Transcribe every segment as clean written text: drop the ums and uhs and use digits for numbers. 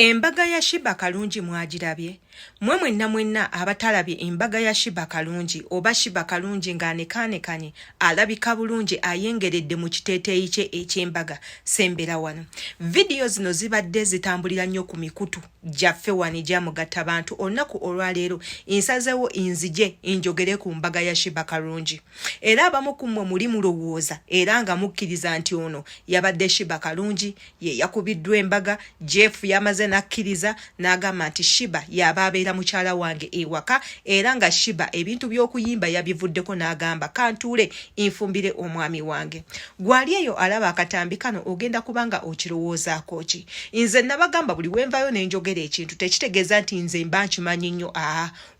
Embaga ya Shiba Kalungi mwagirabye? Mwe mwenna abatalabye embaga ya Shiba Kalungi oba Shiba Kalungi ng'anekaanekanye alabika bulungi ayengeredde mu kiteeteeyi kye eky'embaga sembera wano. Vidiyo zino zibadde zitambulira nnyo ku mikutu gyaffe wano egyamugatta bantu. Olunaku olwaleero nsazeewo nzije njogere ku mbaga ya Shiba Kalungi. Era abamu ku mmwe muli mulowooza era nga mukkiriza nti ono yabadde Shiba Kalungi ye yakubiddwa embaga. Jeff yamaze nakkiriza n'agamba nti Shiba yaba abeera mukyala wange ewaka era nga Shiba ebintu by'okuyimba yabivuddeko n'agamba kantuule infumbire omwami wange. Gwali eyo alaba akatambi kano ogenda kubanga okirowoozaako ki? Nze nabagamba buli wenvayo n'enjogera ekintu tekitegeeza nti nze mba nkimanyi nnyo.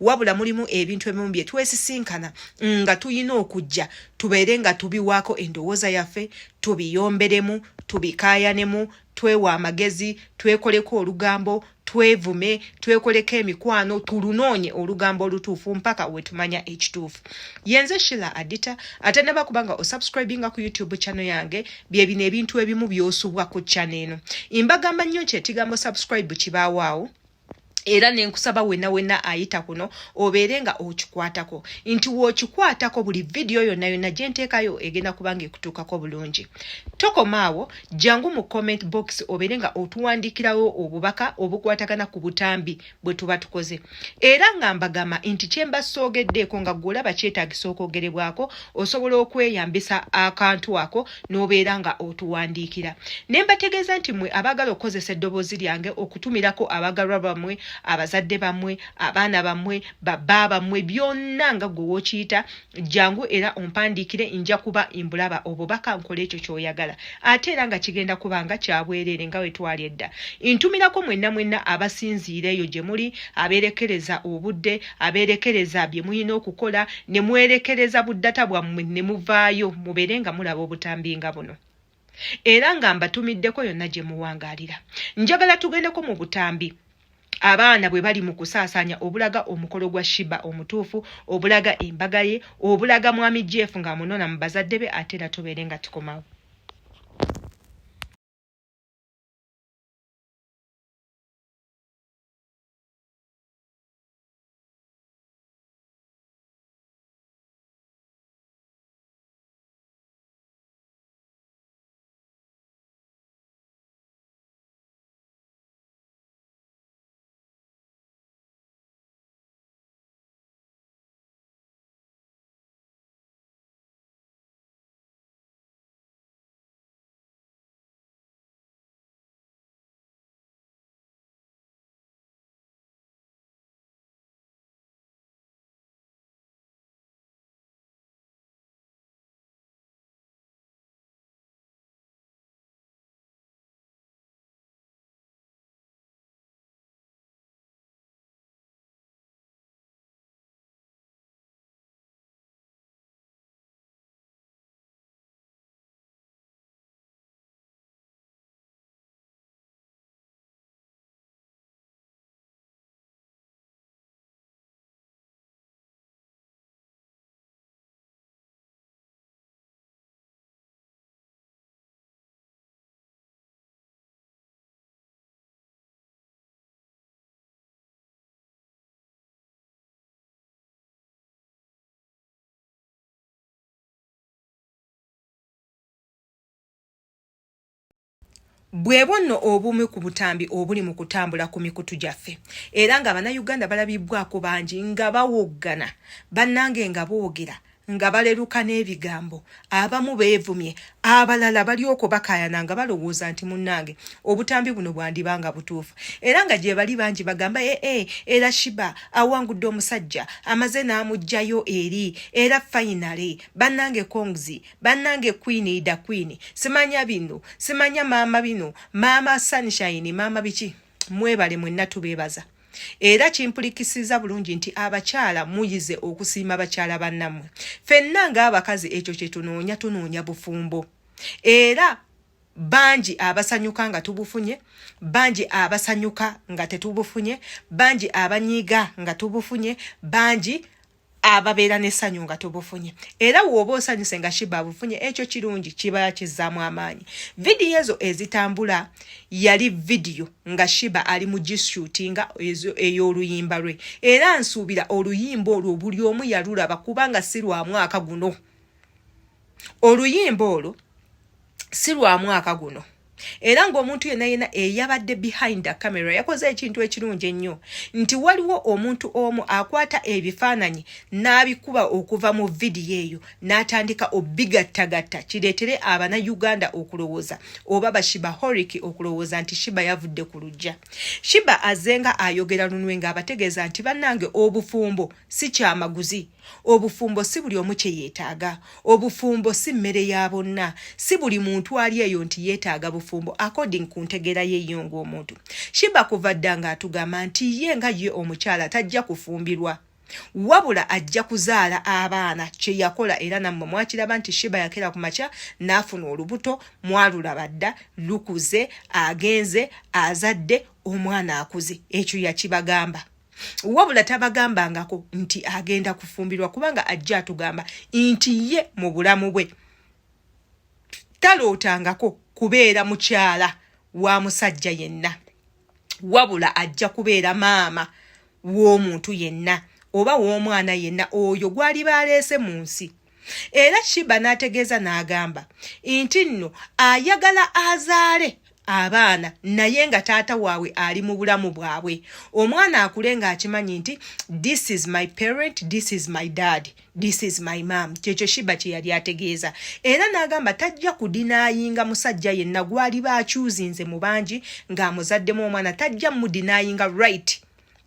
Wabula mulimu ebintu ebimu bye twesisinkana nga tuyina okujja tubeere nga tubiwaako endowooza yaffe, tubiyomberemu, tubikaayanemu, twewa amagezi, twekoleko olugambo, twevume, twekoleko emikwano, tulunoonye olugambo olutuufu mpaka wetumanya ekituufu. Yenze Sheila Adita, ate ne bakubanga osubscribinga ku YouTube channel yange, bye bino ebintu ebimu by'osubwa ku channel eno. Imbagamba nnyo kyetigambo subscribe kibaawo. Era nenkusaba wenna ayita kuno obeere nga okikwatako nti wokikwatako buli video yonna gye nteekayo egenda kubanga ekutuukako bulungi. Tokomaawo jangu mu comment box obeere nga otuwandiikirawo obubaka obukwatagana ku butambi bwe tuba tukoze. Era nga mbagamba nti kye mbasoogeddeeko nga gw'olaba kyetaagisa okwogerebwako osobola okweyambisa akantu ako n'obeera nga otuwandiikira. Ne mbategeeza nti mmwe abaagala okukozesa eddoboozi lyange okutumirako abagalwa bammwe, abazadde bammwe, abaana bammwe, baba bammwe, byonna nga gwe wokiyita, jangu era ompandiikire nja kuba imbulaba obubaka nkole ekyo ky'oyagala. Ate era nga kigenda kubanga kyabwerere nga we twali edda. Ntumirako mwenna abasinziira eyo gye muli, abeerekereza obudde, abeerekereza bye muyina okukola, ne mwerekereza buddata bwammwe ne muvaayo mubeere nga mulaba obutambi nga buno. Era nga mbatumiddeko yonna gye muwangaalira. Njagala tugendeko mu butambi. Abaana bwe bali mu kusaasaanya obulaga omukolo gwa Shiba omutuufu, obulaga embaga ye, obulaga mwami Jeff nga munona mu bazadde be, ate era tubeere nga tukomawo. Bwebo nno obumu ku butambi obuli mu kutambula ku mikutu gyaffe. Era nga Bannayuganda balabibbwako bangi nga bawoggana, bannange nga boogera, nga baleruka n'ebigambo. Abamu beevumye, abalala balyoko bakaayana nga balowooza nti munnange obutambi buno bwandibanga butuufu. Era nga gye bali bangi bagamba era Shiba awangudde omusajja amaze n'amugjayo eri, era finally bannange Kongzi, bannange Queen Ida Queen, simanya bino, simanya maama bino, maama Sunshine, maama biki, mwebale mwenna tubeebaza. Era kimpulikisiza bulungi nti abakyala muyize okusiima bakyala bannammwe. Ffenna ng'abakazi ekyo kye tunoonya bufumbo. Era bangi abasanyuka nga tubufunye, bangi abasanyuka nga tetubufunye, bangi abanyiiga nga tubufunye, bangi ababeera n'essanyu nga tobufunye. Era w'oba osanyuse nga Shiba abufunye, ekyo kirungi, kiba kizzaamu amaanyi. Vidiyo ezo ezitambula yali vidiyo nga Shiba ali mu gishootinga ey'oluyimba lwe. Era nsuubira oluyimba olwo buli omu yalulaba kubanga si lwa mwaka guno. Oluyimba olwo si lwa mwaka guno. Era ng'omuntu yenna eyabadde behind the camera yakoze ekintu ekirungi ennyo nti waliwo omuntu omu akwata ebifaananyi n'abikuba okuva mu vidiyo eyo n'atandika obigattagatta kireetere Abannayuganda okulowooza oba bashibaholic okulowooza nti Shiba yavudde ku luggya. Shiba azenga ayogera lunwe ng'abategeeza nti bannange obufumbo si kyamaguzi. Obufumbo si buli omu kye yeetaaga. Obufumbo si mmere ya bonna. Si buli muntu ali eyo nti yeetaaga bufumbo according ku ntegeera yeeyo ng'omuntu. Shiba kuva dda ng'atugamba nti ye nga ye omukyala tajja kufumbirwa. Wabula ajja kuzaala abaana kye yakola era nammwe mwakiraba nti Shiba yakera ku makya n'afuna olubuto mwalulaba dda lukuze agenze azadde omwana akuze. Ekyo yakibagamba. Wabula tabagambangako nti agenda kufumbirwa kubanga ajja atugamba nti ye mu bulamu bwe talootangako kubeera mukyala wa musajja yenna. Wabula ajja kubeera maama w'omuntu yenna oba w'omwana yenna oyo gwali baleese mu nsi. Era Shiba n'ategeeza n'agamba nti nno ayagala azaale abaana naye nga taata waabwe ali mu bulamu bwabwe. Omwana akule ng'akimanyi nti this is my parent, this is my dad, this is my mom. Kyekyo Shiba kye yali ategeeza. Era n'agamba tajja kudinaayinga musajja yenna gwali baakyuzinze mu bangi ng'amuzaddemu omwana, tajja mudinaayinga right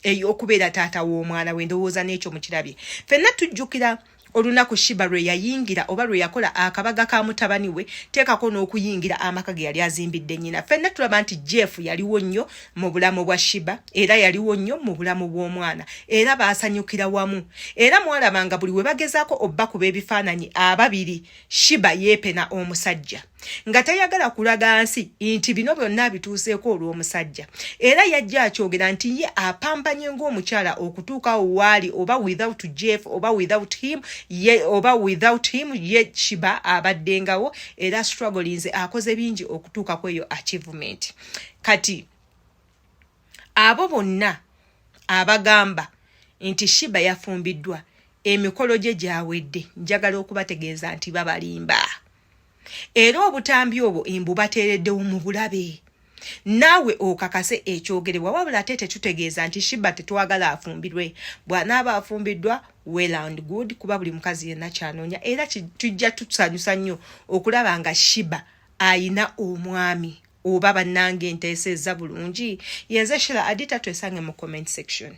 ey'okubeera taata w'omwana we. Ndowooza n'ekyo mukirabye. Ffenna tujjukira olunaku Shiba lwe yayingira oba lwe yakola akabaga ka mutabani we teekako n'okuyingira amaka ge yali azimbidde nnyina. Ffenna tulaba nti Jeff yaliwo nnyo mu bulamu bwa Shiba era yaliwo nnyo mu bulamu bw'omwana era baasanyukira wamu. Era mwalabanga buli we bagezaako obbakuba ebifaananyi ababiri Shiba yeepena omusajja nga tayagala kulaga nsi nti bino byonna bituuseeko olw'omusajja. Era yajja akyogera nti ye apambanye ng'omukyala okutuuka waali oba without Jeff oba without him ye Shiba abaddengawo era strugglings akoze bingi okutuuka ku eyo achievement. Kati abo bonna abagamba nti Shiba yafumbiddwa emikolo gye gyawedde njagala okubategeeza nti babalimba. Era obutambi obwo imbu bateereddewo mu bulabe. Naawe okakase ekyogerebwa wabula ate tetutegeeza nti Shiba tetwagala afumbirwe. Bw'anaaba afumbiddwa well and good kuba buli mukazi yenna kyanoonya era tujja tusanyusa nnyo okulaba nga Shiba ayina omwami oba bannange enteesezza bulungi. Yenze Shira Adita twesange mu comment section.